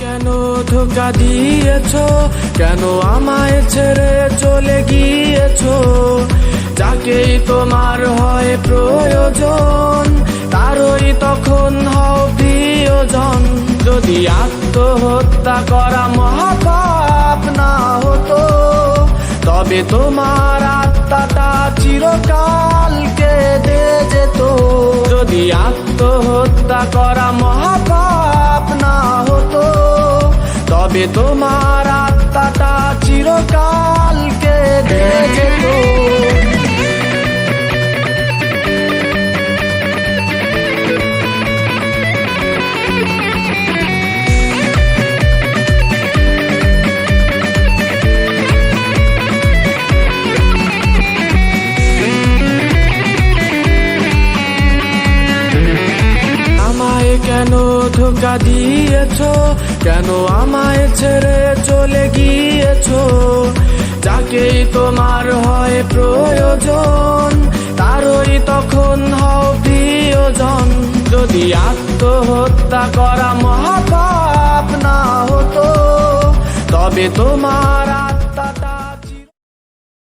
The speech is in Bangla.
কেন ধোঁকা দিয়েছো, কেন আমায় ছেড়ে চলে গিয়েছো? যাকেই তোমার হয় প্রয়োজন, তারই তখন হও প্রিয়জন। যদি আত্মহত্যা করা মহাপাপ না হতো, তবে তোমার আত্মাটা চিরকাল কেঁদে যেত। যদি আত্মহত্যা করা মহাপাপ না হতো, তবে তোমার আত্মাটা চিরকাল কেঁদে যেত। কেন ধোঁকা দিয়েছো, কেন আমায় ছেড়ে চলে গিয়েছো? যাকেই তোমার হয় প্রয়োজন, তারই তখন হও প্রিয়জন। যদি আত্মহত্যা করা মহাপাপ না হতো, তবে তোমার